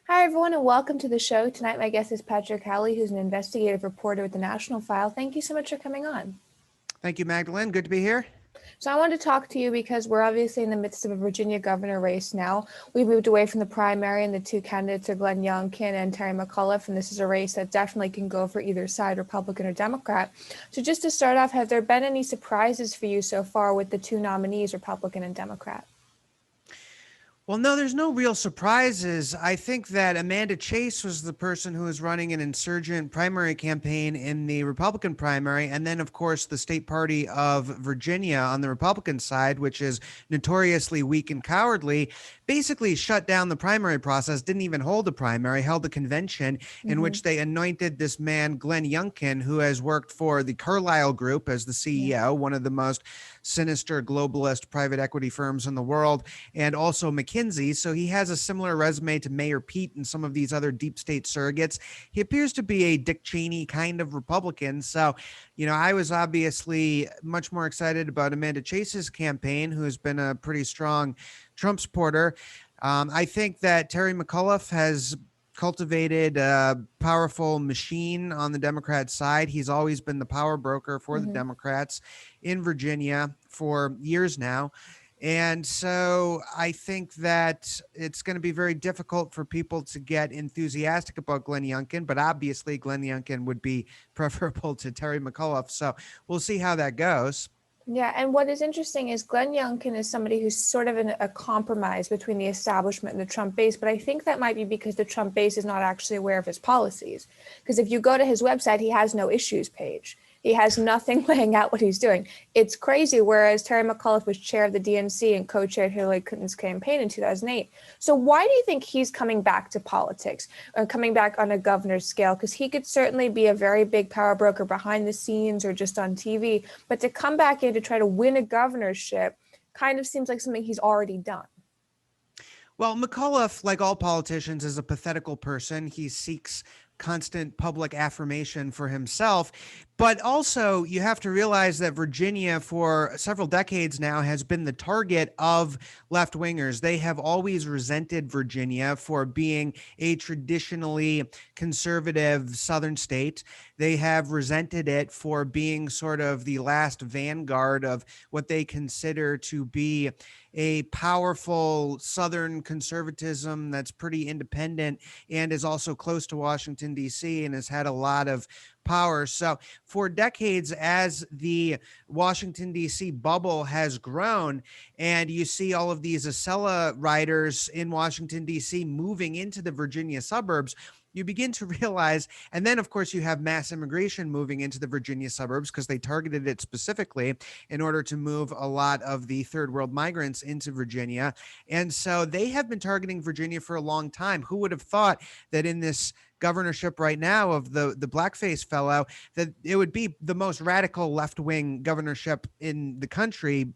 Hi, everyone, and welcome to the show. Tonight, my guest is Patrick Howley, who's an investigative reporter with the National File. Thank you so much for coming on. Thank you, Magdalene. Good to be here. So, I wanted to talk to you because we're obviously in the midst of a Virginia governor race now. We've moved away from the primary, and the two candidates are Glenn Youngkin and Terry McAuliffe, and this is a race that definitely can go for either side, Republican or Democrat. So, just to start off, have there been any surprises for you so far with the two nominees, Republican and Democrat? Well, no, there's no real surprises. I think that Amanda Chase was the person who was running an insurgent primary campaign in the Republican primary. And then, of course, the state party of Virginia on the Republican side, which is notoriously weak and cowardly, basically shut down the primary process, didn't even hold a primary, held a convention in which they anointed this man, Glenn Youngkin, who has worked for the Carlyle Group as the CEO, one of the most sinister globalist private equity firms in the world, and also McKinsey. So he has a similar resume to Mayor Pete and some of these other deep state surrogates. He appears to be a Dick Cheney kind of Republican. So, I was obviously much more excited about Amanda Chase's campaign, who has been a pretty strong Trump supporter. I think that Terry McAuliffe has cultivated a powerful machine on the Democrat side. He's always been the power broker for the Democrats in Virginia for years now. And so I think that it's going to be very difficult for people to get enthusiastic about Glenn Youngkin, but obviously Glenn Youngkin would be preferable to Terry McAuliffe. So we'll see how that goes. Yeah, and what is interesting is Glenn Youngkin is somebody who's sort of a compromise between the establishment and the Trump base, but I think that might be because the Trump base is not actually aware of his policies. Because if you go to his website, he has no issues page. He has nothing laying out what he's doing. It's crazy, whereas Terry McAuliffe was chair of the DNC and co-chaired Hillary Clinton's campaign in 2008. So why do you think he's coming back to politics or coming back on a governor's scale? Because he could certainly be a very big power broker behind the scenes or just on TV, but to come back in to try to win a governorship kind of seems like something he's already done. Well, McAuliffe, like all politicians, is a pathetical person. He seeks constant public affirmation for himself. But also, you have to realize that Virginia, for several decades now, has been the target of left wingers. They have always resented Virginia for being a traditionally conservative Southern state. They have resented it for being sort of the last vanguard of what they consider to be a powerful Southern conservatism that's pretty independent and is also close to Washington, D.C., and has had a lot of power. So for decades, as the Washington, D.C. bubble has grown, and you see all of these Acela riders in Washington, D.C. moving into the Virginia suburbs, you begin to realize, and then of course you have mass immigration moving into the Virginia suburbs because they targeted it specifically in order to move a lot of the third world migrants into Virginia. And so they have been targeting Virginia for a long time. Who would have thought that in this governorship right now of the blackface fellow, that it would be the most radical left-wing governorship in the country,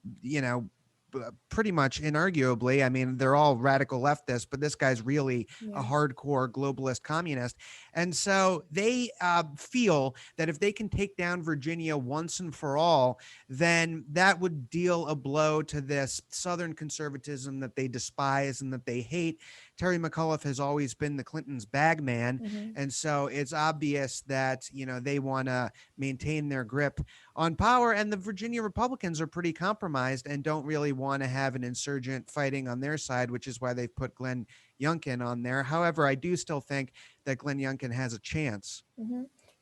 pretty much inarguably. I mean, they're all radical leftists, but this guy's really a hardcore globalist communist. And so they feel that if they can take down Virginia once and for all, then that would deal a blow to this Southern conservatism that they despise and that they hate. Terry McAuliffe has always been the Clintons' bag man. And so it's obvious that, they want to maintain their grip on power. And the Virginia Republicans are pretty compromised and don't really want to have an insurgent fighting on their side, which is why they've put Glenn Youngkin on there. However, I do still think that Glenn Youngkin has a chance.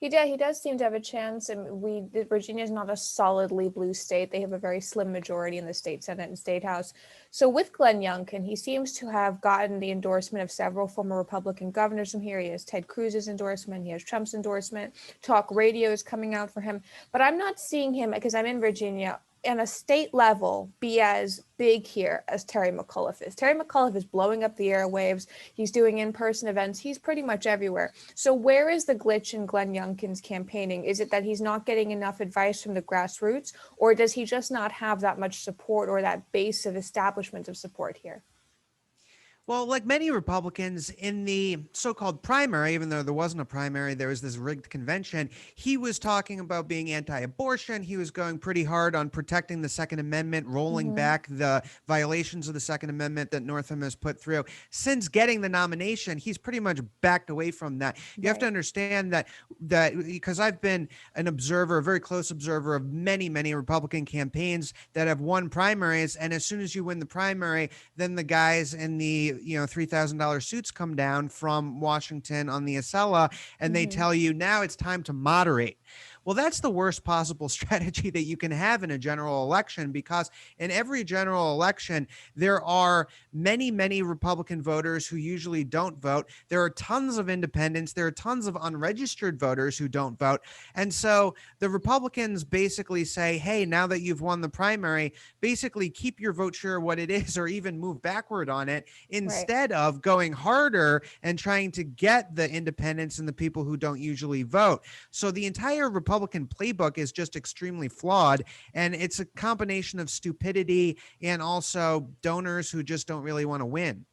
He does seem to have a chance, and Virginia is not a solidly blue state. They have a very slim majority in the state Senate and state House. So with Glenn Youngkin, he seems to have gotten the endorsement of several former Republican governors from here. He has Ted Cruz's endorsement. He has Trump's endorsement. Talk radio is coming out for him. But I'm not seeing him, because I'm in Virginia, on a state level, be as big here as Terry McAuliffe is. Terry McAuliffe is blowing up the airwaves. He's doing in-person events. He's pretty much everywhere. So where is the glitch in Glenn Youngkin's campaigning? Is it that he's not getting enough advice from the grassroots, or does he just not have that much support or that base of establishment of support here? Well, like many Republicans in the so-called primary, even though there wasn't a primary, there was this rigged convention. He was talking about being anti-abortion. He was going pretty hard on protecting the Second Amendment, rolling Hmm. back the violations of the Second Amendment that Northam has put through. Since getting the nomination, he's pretty much backed away from that. You have to Right. understand that because I've been an observer, a very close observer of many Republican campaigns that have won primaries, and as soon as you win the primary, then the guys in the $3,000 suits come down from Washington on the Acela, and they Hmm. tell you now it's time to moderate. Well, that's the worst possible strategy that you can have in a general election, because in every general election, there are many Republican voters who usually don't vote. There are tons of independents. There are tons of unregistered voters who don't vote. And so the Republicans basically say, hey, now that you've won the primary, basically keep your vote share what it is or even move backward on it, Right. instead of going harder and trying to get the independents and the people who don't usually vote. So the entire Republican playbook is just extremely flawed. And it's a combination of stupidity and also donors who just don't really want to win.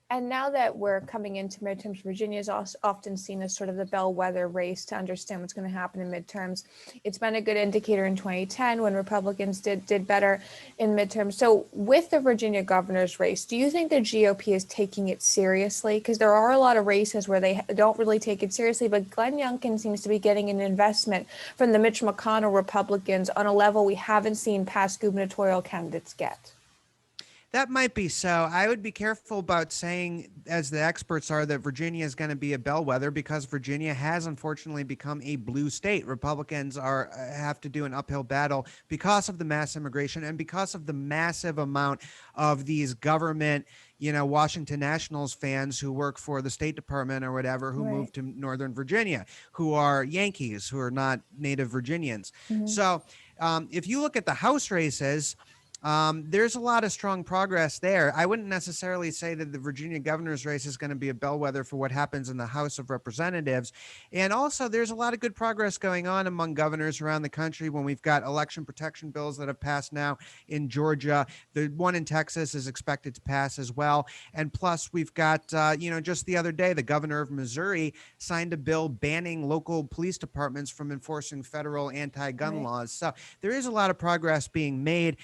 And now that we're coming into midterms, Virginia is also often seen as sort of the bellwether race to understand what's going to happen in midterms. It's been a good indicator in 2010 when Republicans did better in midterms. So, with the Virginia governor's race, do you think the GOP is taking it seriously? Because there are a lot of races where they don't really take it seriously, but Glenn Youngkin seems to be getting an investment from the Mitch McConnell Republicans on a level we haven't seen past gubernatorial candidates get. That might be so. I would be careful about saying, as the experts are, that Virginia is going to be a bellwether, because Virginia has unfortunately become a blue state. Republicans are have to do an uphill battle because of the mass immigration and because of the massive amount of these government, Washington Nationals fans who work for the State Department or whatever, who Right. moved to Northern Virginia, who are Yankees, who are not native Virginians. Mhm. So if you look at the House races, there's a lot of strong progress there. I wouldn't necessarily say that the Virginia governor's race is going to be a bellwether for what happens in the House of Representatives. And also, there's a lot of good progress going on among governors around the country when we've got election protection bills that have passed now in Georgia. The one in Texas is expected to pass as well. And plus, we've got, just the other day, the governor of Missouri signed a bill banning local police departments from enforcing federal anti-gun Right. laws. So there is a lot of progress being made.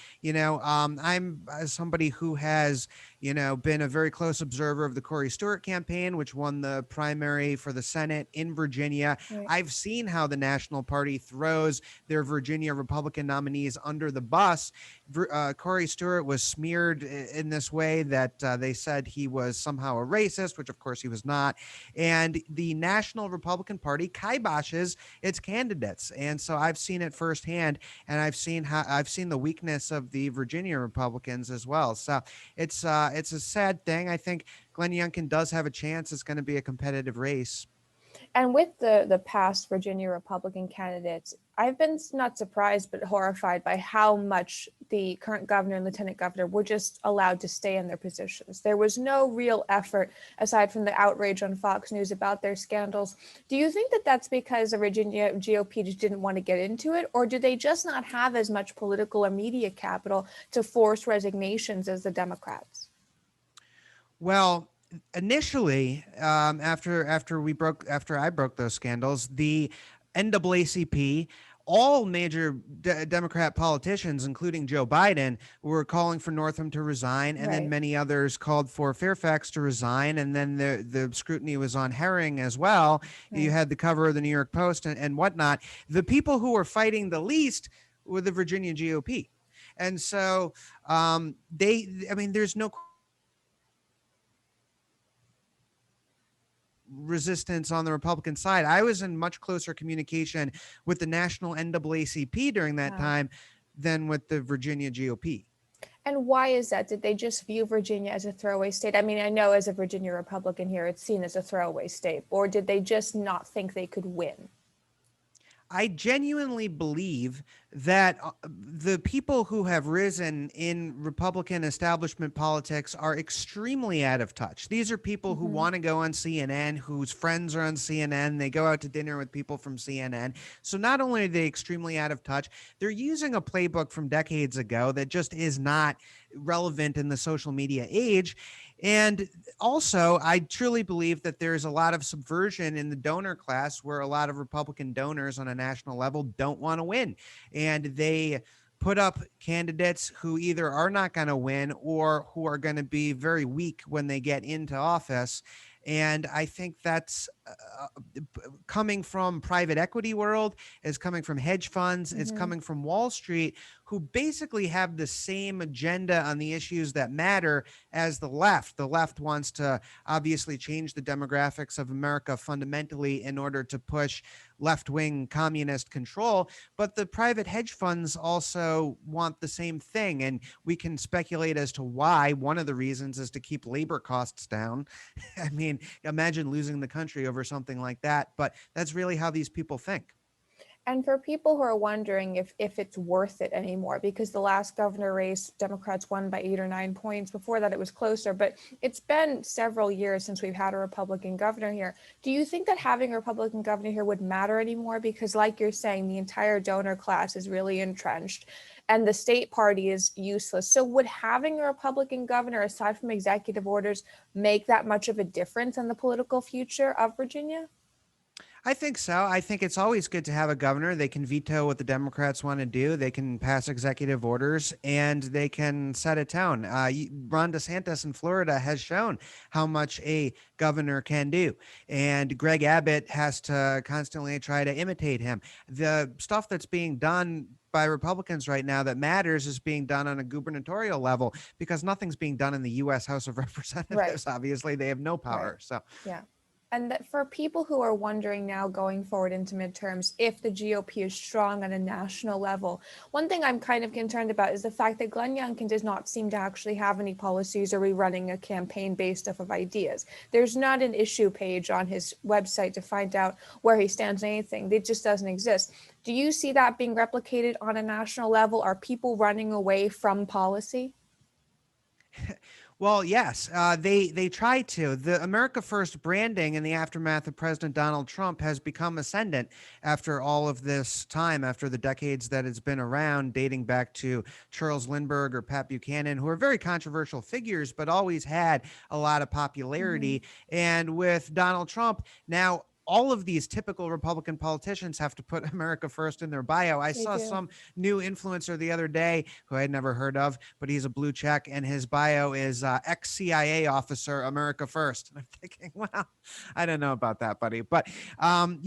I'm somebody who has, been a very close observer of the Corey Stewart campaign, which won the primary for the Senate in Virginia. Right. I've seen how the National Party throws their Virginia Republican nominees under the bus. Corey Stewart was smeared in this way that they said he was somehow a racist, which of course he was not. And the National Republican Party kiboshes its candidates. And so I've seen it firsthand, and I've seen the weakness of the Virginia Republicans as well. So it's a sad thing. I think Glenn Youngkin does have a chance. It's going to be a competitive race. And with the past Virginia Republican candidates, I've been not surprised but horrified by how much the current governor and lieutenant governor were just allowed to stay in their positions. There was no real effort aside from the outrage on Fox News about their scandals. Do you think that that's because the Virginia GOP just didn't want to get into it, or do they just not have as much political or media capital to force resignations as the Democrats? Well, initially, after I broke those scandals, the NAACP, all major Democrat politicians, including Joe Biden, were calling for Northam to resign, and then Right. many others called for Fairfax to resign, and then the scrutiny was on Herring as well. You Right. had the cover of the New York Post and whatnot. The people who were fighting the least were the Virginia GOP. And so there's no resistance on the Republican side. I was in much closer communication with the national NAACP during that Wow. time than with the Virginia GOP. And why is that? Did they just view Virginia as a throwaway state? I mean, I know as a Virginia Republican here, it's seen as a throwaway state. Or did they just not think they could win? I genuinely believe that the people who have risen in Republican establishment politics are extremely out of touch. These are people who Hmm. want to go on CNN, whose friends are on CNN. They go out to dinner with people from CNN. So not only are they extremely out of touch, they're using a playbook from decades ago that just is not relevant in the social media age. And also, I truly believe that there's a lot of subversion in the donor class where a lot of Republican donors on a national level don't want to win. And they put up candidates who either are not going to win or who are going to be very weak when they get into office. And I think that's coming from private equity world, is coming from hedge funds, it's Hmm. coming from Wall Street, who basically have the same agenda on the issues that matter as the left. The left wants to obviously change the demographics of America fundamentally in order to push left-wing communist control, but the private hedge funds also want the same thing. And we can speculate as to why. One of the reasons is to keep labor costs down. I mean, imagine losing the country over something like that, but that's really how these people think. And for people who are wondering if it's worth it anymore, because the last governor race, Democrats won by 8 or 9 points. Before that, it was closer, but it's been several years since we've had a Republican governor here. Do you think that having a Republican governor here would matter anymore? Because, like you're saying, the entire donor class is really entrenched and the state party is useless. So, would having a Republican governor, aside from executive orders, make that much of a difference in the political future of Virginia? I think so. I think it's always good to have a governor. They can veto what the Democrats want to do. They can pass executive orders and they can set a tone. Ron DeSantis in Florida has shown how much a governor can do. And Greg Abbott has to constantly try to imitate him. The stuff that's being done by Republicans right now that matters is being done on a gubernatorial level, because nothing's being done in the U.S. House of Right, Representatives. Obviously, they have no right. power. So Yeah. And that for people who are wondering now going forward into midterms if the GOP is strong on a national level, one thing I'm kind of concerned about is the fact that Glenn Youngkin does not seem to actually have any policies or running a campaign based off of ideas. There's not an issue page on his website to find out where he stands on anything. It just doesn't exist. Do you see that being replicated on a national level? Are people running away from policy? well, yes, they try to. The America First branding in the aftermath of President Donald Trump has become ascendant after all of this time, after the decades that it's been around, dating back to Charles Lindbergh or Pat Buchanan, who are very controversial figures, but always had a lot of Hmm. popularity. And with Donald Trump now, all of these typical Republican politicians have to put America First in their bio. I They saw do. some new influencer the other day who I had never heard of, but he's a blue check, and his bio is ex-CIA officer, America First. And I'm thinking, wow, I don't know about that, buddy. But what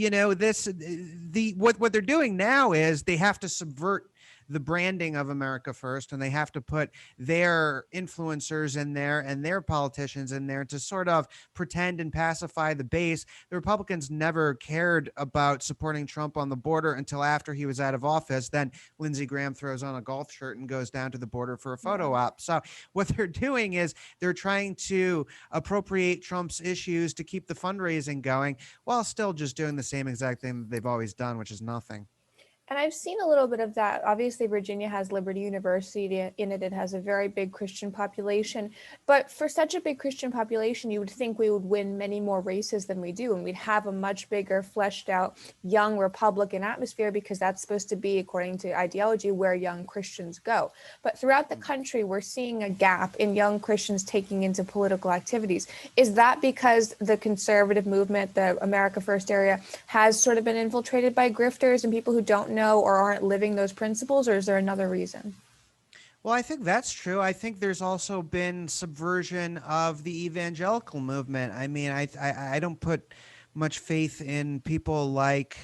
they're doing now is they have to subvert the branding of America First, and they have to put their influencers in there and their politicians in there to sort of pretend and pacify the base. The Republicans never cared about supporting Trump on the border until after he was out of office. Then Lindsey Graham throws on a golf shirt and goes down to the border for a Yeah. photo op. So what they're doing is they're trying to appropriate Trump's issues to keep the fundraising going while still just doing the same exact thing that they've always done, which is nothing. And I've seen a little bit of that. Obviously, Virginia has Liberty University in it. It has a very big Christian population. But for such a big Christian population, you would think we would win many more races than we do. And we'd have a much bigger, fleshed out, young Republican atmosphere, because that's supposed to be, according to ideology, where young Christians go. But throughout the country, we're seeing a gap in young Christians taking into political activities. Is that because the conservative movement, the America First area, has sort of been infiltrated by grifters and people who don't know or aren't living those principles, or is there another reason? Well, I think that's true. I think there's also been subversion of the evangelical movement. I mean, I don't put much faith in people like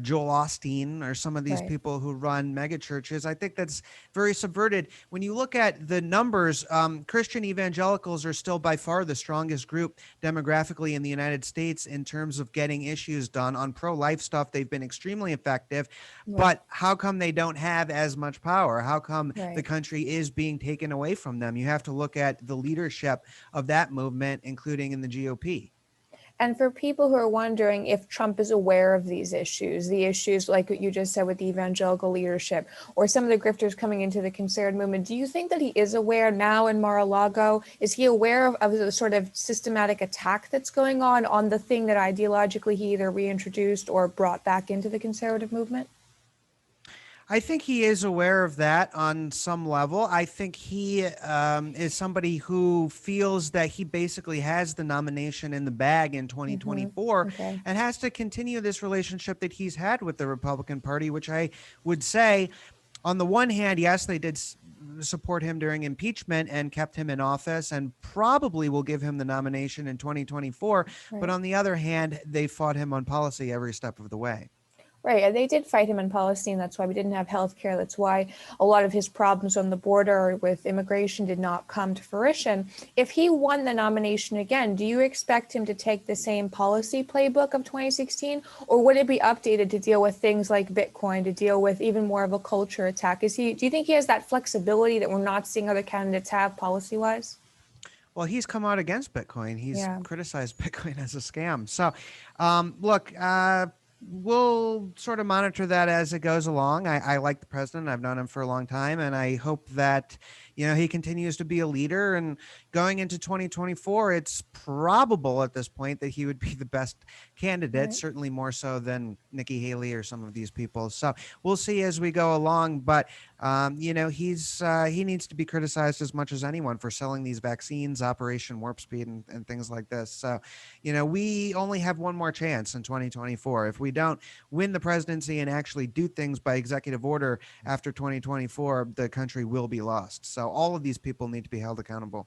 Joel Osteen or some of these Right. people who run megachurches. I think that's very subverted. When you look at the numbers, Christian evangelicals are still by far the strongest group demographically in the United States in terms of getting issues done on pro-life stuff. They've been extremely effective, Right. but how come they don't have as much power? How come the Right. country is being taken away from them? You have to look at the leadership of that movement, including in the GOP. And for people who are wondering if Trump is aware of these issues, the issues like what you just said with the evangelical leadership or some of the grifters coming into the conservative movement, do you think that he is aware now in Mar-a-Lago? Is he aware of the sort of systematic attack that's going on the thing that ideologically he either reintroduced or brought back into the conservative movement? I think he is aware of that on some level. I think he is somebody who feels that he basically has the nomination in the bag in Mm-hmm. 2024 Okay. and has to continue this relationship that he's had with the Republican Party, which I would say, on the one hand, yes, they did support him during impeachment and kept him in office and probably will give him the nomination in 2024. But Right. on the other hand, they fought him on policy every step of the way. Right, and they did fight him in policy, and that's why we didn't have health care. That's why a lot of his problems on the border with immigration did not come to fruition. If he won the nomination again, do you expect him to take the same policy playbook of 2016, or would it be updated to deal with things like Bitcoin, to deal with even more of a culture attack? Do you think he has that flexibility that we're not seeing other candidates have policy-wise? Well, he's come out against Bitcoin. He's Yeah. criticized Bitcoin as a scam. So, look, we'll sort of monitor that as it goes along. I like the president. I've known him for a long time, and I hope that he continues to be a leader. And going into 2024, it's probable at this point that he would be the best candidate, Right. certainly more so than Nikki Haley or some of these people. So we'll see as we go along. But he needs to be criticized as much as anyone for selling these vaccines, Operation Warp Speed, and things like this. So, we only have one more chance in 2024. If we don't win the presidency and actually do things by executive order after 2024, the country will be lost. So all of these people need to be held accountable.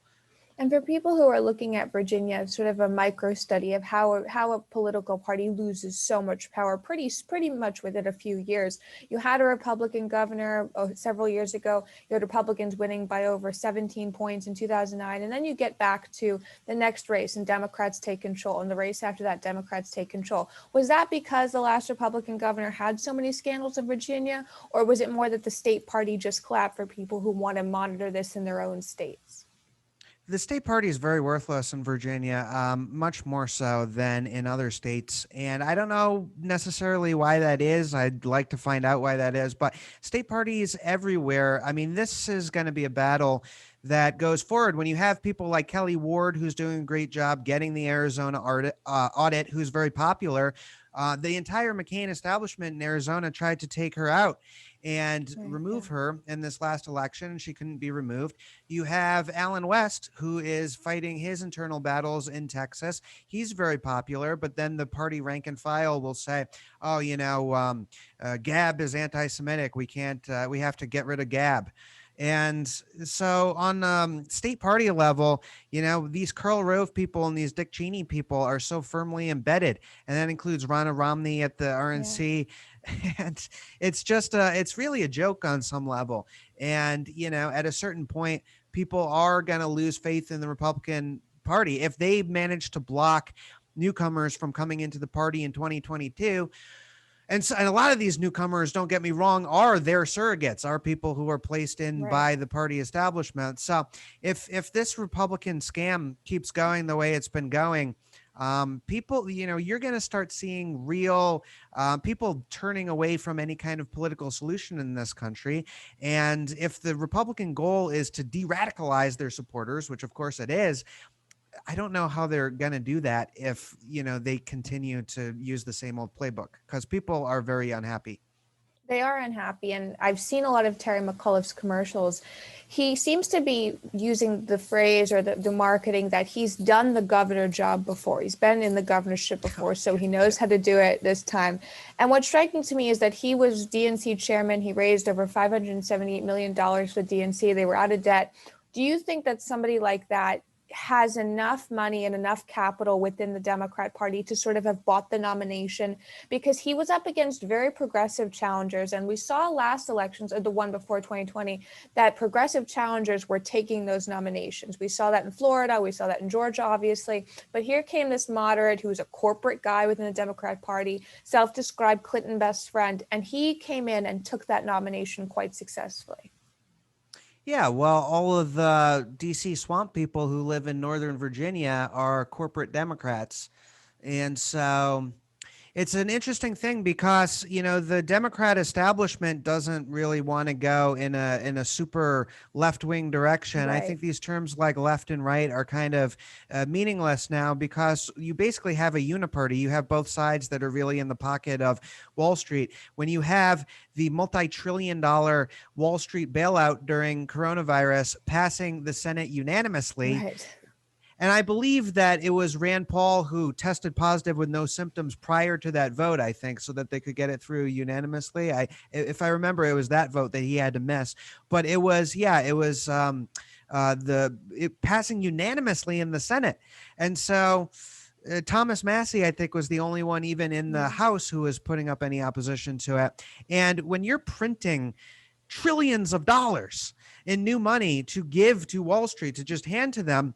And for people who are looking at Virginia as sort of a micro study of how a political party loses so much power pretty much within a few years. You had a Republican governor several years ago. You had Republicans winning by over 17 points in 2009, and then you get back to the next race and Democrats take control, and the race after that Democrats take control. Was that because the last Republican governor had so many scandals in Virginia, or was it more that the state party just clapped for people who want to monitor this in their own states? The state party is very worthless in Virginia, much more so than in other states. And I don't know necessarily why that is. I'd like to find out why that is. But state parties everywhere. I mean, this is going to be a battle that goes forward when you have people like Kelly Ward, who's doing a great job getting the Arizona audit, who's very popular. The entire McCain establishment in Arizona tried to take her out and Right, yeah. remove her in this last election, and she couldn't be removed. You have Alan West, who is fighting his internal battles in Texas. He's very popular, but then the party rank and file will say, "Oh, Gab is anti-Semitic. We have to get rid of Gab." And so on state party level, these Karl Rove people and these Dick Cheney people are so firmly embedded. And that includes Ronna Romney at the Yeah. RNC. And it's just, it's really a joke on some level. And, at a certain point, people are going to lose faith in the Republican Party. If they manage to block newcomers from coming into the party in 2022, and a lot of these newcomers, don't get me wrong, are their surrogates, are people who are placed in Right. by the party establishment. So if this Republican scam keeps going the way it's been going, people, you're going to start seeing real people turning away from any kind of political solution in this country. And if the Republican goal is to de-radicalize their supporters, which of course it is, I don't know how they're going to do that if, they continue to use the same old playbook, because people are very unhappy. They are unhappy, and I've seen a lot of Terry McAuliffe's commercials. He seems to be using the phrase or the marketing that he's done the governor job before. He's been in the governorship before, so he knows how to do it this time. And what's striking to me is that he was DNC chairman. He raised over $578 million for DNC. They were out of debt. Do you think that somebody like that has enough money and enough capital within the Democrat Party to sort of have bought the nomination? Because he was up against very progressive challengers. And we saw last elections, or the one before 2020, that progressive challengers were taking those nominations. We saw that in Florida. We saw that in Georgia, obviously. But here came this moderate who was a corporate guy within the Democrat Party, self-described Clinton best friend. And he came in and took that nomination quite successfully. Yeah, well, all of the DC swamp people who live in Northern Virginia are corporate Democrats. And so It's an interesting thing because, the Democrat establishment doesn't really want to go in a super left-wing direction. I Right. think these terms like left and right are kind of meaningless now because you basically have a uniparty. You have both sides that are really in the pocket of Wall Street. When you have the multi-trillion dollar Wall Street bailout during coronavirus passing the Senate unanimously, Right. and I believe that it was Rand Paul who tested positive with no symptoms prior to that vote, I think, so that they could get it through unanimously. If I remember, it was that vote that he had to miss. But it was, yeah, it was passing unanimously in the Senate. And so Thomas Massey, I think, was the only one even in the House who was putting up any opposition to it. And when you're printing trillions of dollars in new money to give to Wall Street, to just hand to them,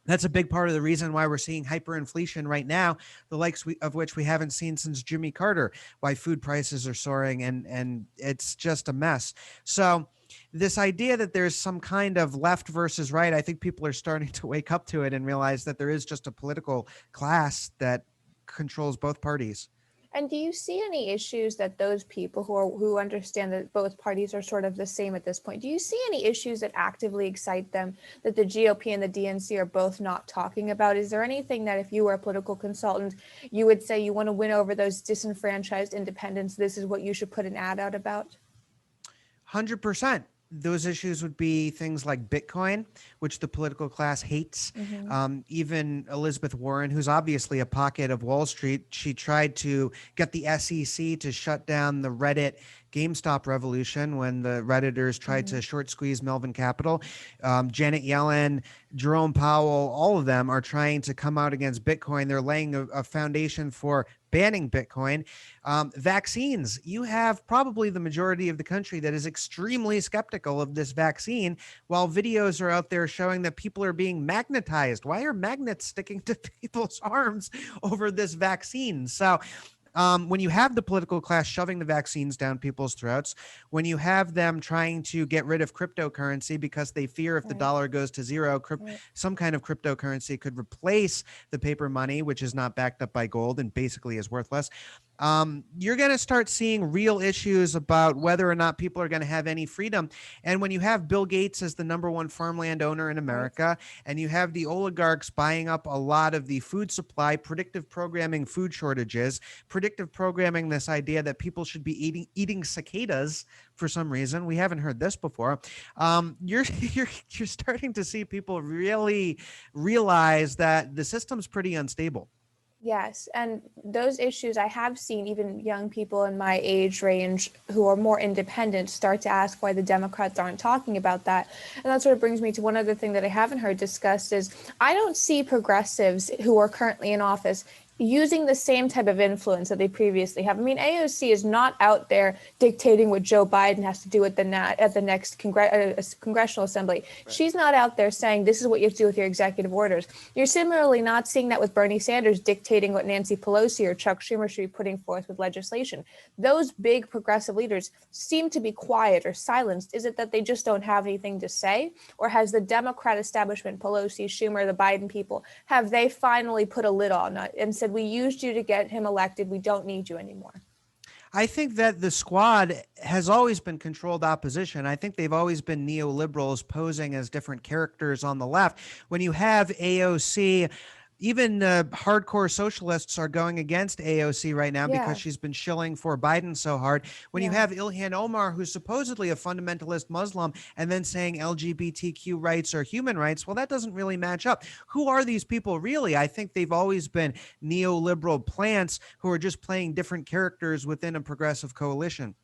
that's a big part of the reason why we're seeing hyperinflation right now, the likes of which we haven't seen since Jimmy Carter, why food prices are soaring, and it's just a mess. So this idea that there's some kind of left versus right, I think people are starting to wake up to it and realize that there is just a political class that controls both parties. And do you see any issues that those people who understand that both parties are sort of the same at this point, do you see any issues that actively excite them that the GOP and the DNC are both not talking about? Is there anything that if you were a political consultant, you would say you want to win over those disenfranchised independents, this is what you should put an ad out about? 100%. Those issues would be things like Bitcoin, which the political class hates. Even Elizabeth Warren, who's obviously a pocket of Wall Street, she tried to get the SEC to shut down the Reddit GameStop revolution when the Redditors tried to short squeeze Melvin Capital. Janet Yellen, Jerome Powell, all of them are trying to come out against Bitcoin. They're laying a foundation for banning Bitcoin. Vaccines, you have probably the majority of the country that is extremely skeptical of this vaccine, while videos are out there showing that people are being magnetized. Why are magnets sticking to people's arms over this vaccine? So when you have the political class shoving the vaccines down people's throats, when you have them trying to get rid of cryptocurrency because they fear if the dollar goes to zero, some kind of cryptocurrency could replace the paper money, which is not backed up by gold and basically is worthless. You're going to start seeing real issues about whether or not people are going to have any freedom. And when you have Bill Gates as the number one farmland owner in America, and you have the oligarchs buying up a lot of the food supply, predictive programming food shortages, predictive programming this idea that people should be eating cicadas for some reason. We haven't heard this before. You're starting to see people really realize that the system's pretty unstable. Yes, and those issues I have seen even young people in my age range who are more independent start to ask why the Democrats aren't talking about that. And that sort of brings me to one other thing that I haven't heard discussed is I don't see progressives who are currently in office using the same type of influence that they previously have. I mean, AOC is not out there dictating what Joe Biden has to do at the next congressional assembly. Right. She's not out there saying this is what you have to do with your executive orders. You're similarly not seeing that with Bernie Sanders dictating what Nancy Pelosi or Chuck Schumer should be putting forth with legislation. Those big progressive leaders seem to be quiet or silenced. Is it that they just don't have anything to say? Or has the Democrat establishment, Pelosi, Schumer, the Biden people, have they finally put a lid on it and said, we used you to get him elected. We don't need you anymore? I think that the squad has always been controlled opposition. I think they've always been neoliberals posing as different characters on the left. When you have AOC, even hardcore socialists are going against AOC right now because she's been shilling for Biden so hard. When you have Ilhan Omar, who's supposedly a fundamentalist Muslim, and then saying LGBTQ rights are human rights, well, that doesn't really match up. Who are these people really? I think they've always been neoliberal plants who are just playing different characters within a progressive coalition.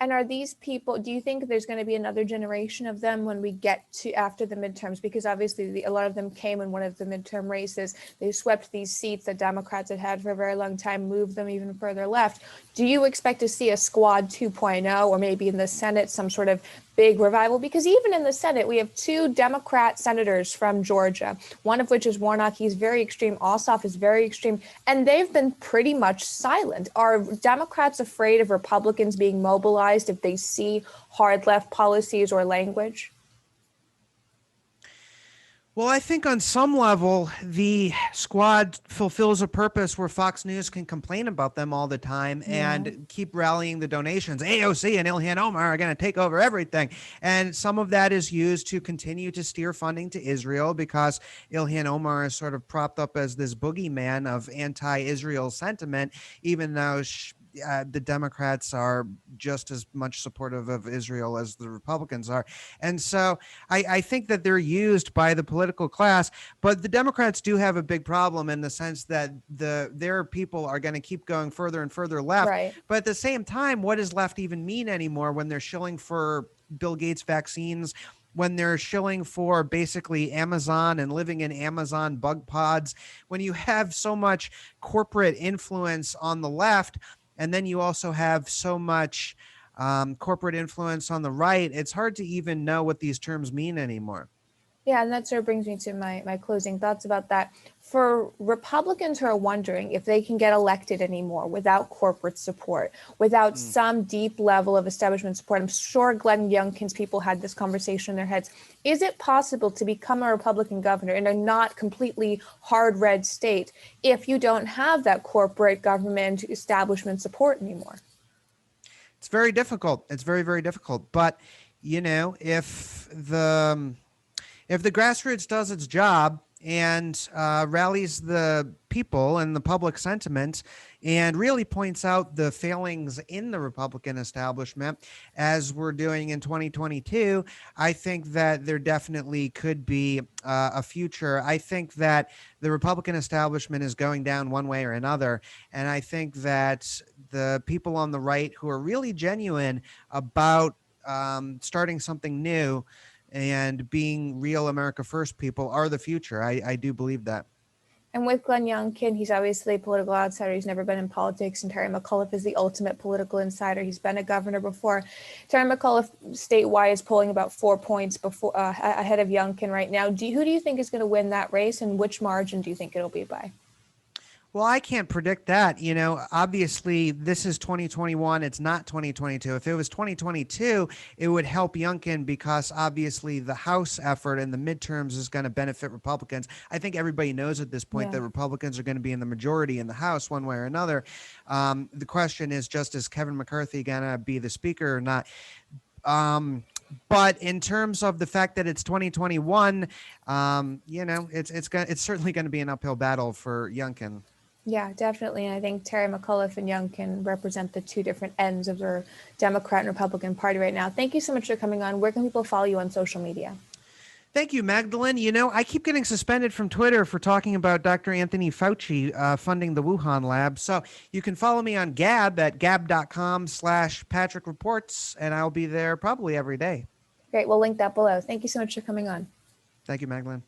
And are these people, do you think there's going to be another generation of them when we get to after the midterms? Because obviously a lot of them came in one of the midterm races. They swept these seats that Democrats had had for a very long time, moved them even further left. Do you expect to see a squad 2.0 or maybe in the Senate some sort of big revival? Because even in the Senate, we have two Democrat senators from Georgia, one of which is Warnock. He's very extreme. Ossoff is very extreme. And they've been pretty much silent. Are Democrats afraid of Republicans being mobilized if they see hard left policies or language? Well, I think on some level, the squad fulfills a purpose where Fox News can complain about them all the time Yeah. and keep rallying the donations. AOC and Ilhan Omar are going to take over everything. And some of that is used to continue to steer funding to Israel because Ilhan Omar is sort of propped up as this boogeyman of anti Israel sentiment, even though the Democrats are just as much supportive of Israel as the Republicans are. And so I think that they're used by the political class, but the Democrats do have a big problem in the sense that their people are going to keep going further and further left. Right. But at the same time, what does left even mean anymore when they're shilling for Bill Gates vaccines? When they're shilling for basically Amazon and living in Amazon bug pods, when you have so much corporate influence on the left, and then you also have so much corporate influence on the right, it's hard to even know what these terms mean anymore. Yeah, and that sort of brings me to my closing thoughts about that. For Republicans who are wondering if they can get elected anymore without corporate support, without some deep level of establishment support, I'm sure Glenn Youngkin's people had this conversation in their heads. Is it possible to become a Republican governor in a not completely hard red state if you don't have that corporate government establishment support anymore? It's very difficult. It's very, very difficult. But, you know, if the grassroots does its job and rallies the people and the public sentiment and really points out the failings in the Republican establishment, as we're doing in 2022, I think that there definitely could be a future. I think that the Republican establishment is going down one way or another. And I think that the people on the right who are really genuine about starting something new and being real America First people are the future. I do believe that. And with Glenn Youngkin, he's obviously a political outsider. He's never been in politics. And Terry McAuliffe is the ultimate political insider. He's been a governor before. Terry McAuliffe statewide is polling about 4 points ahead of Youngkin right now. Who do you think is going to win that race, and which margin do you think it'll be by? Well, I can't predict that. You know, obviously, this is 2021. It's not 2022. If it was 2022, it would help Youngkin because obviously the House effort and the midterms is going to benefit Republicans. I think everybody knows at this point that Republicans are going to be in the majority in the House one way or another. The question is just, is Kevin McCarthy going to be the speaker or not? But in terms of the fact that it's 2021, you know, it's certainly going to be an uphill battle for Youngkin. Yeah, definitely. And I think Terry McAuliffe and Young can represent the two different ends of the Democrat and Republican Party right now. Thank you so much for coming on. Where can people follow you on social media? Thank you, Magdalene. You know, I keep getting suspended from Twitter for talking about Dr. Anthony Fauci funding the Wuhan lab. So you can follow me on Gab at gab.com/Patrick Reports, and I'll be there probably every day. Great. We'll link that below. Thank you so much for coming on. Thank you, Magdalene.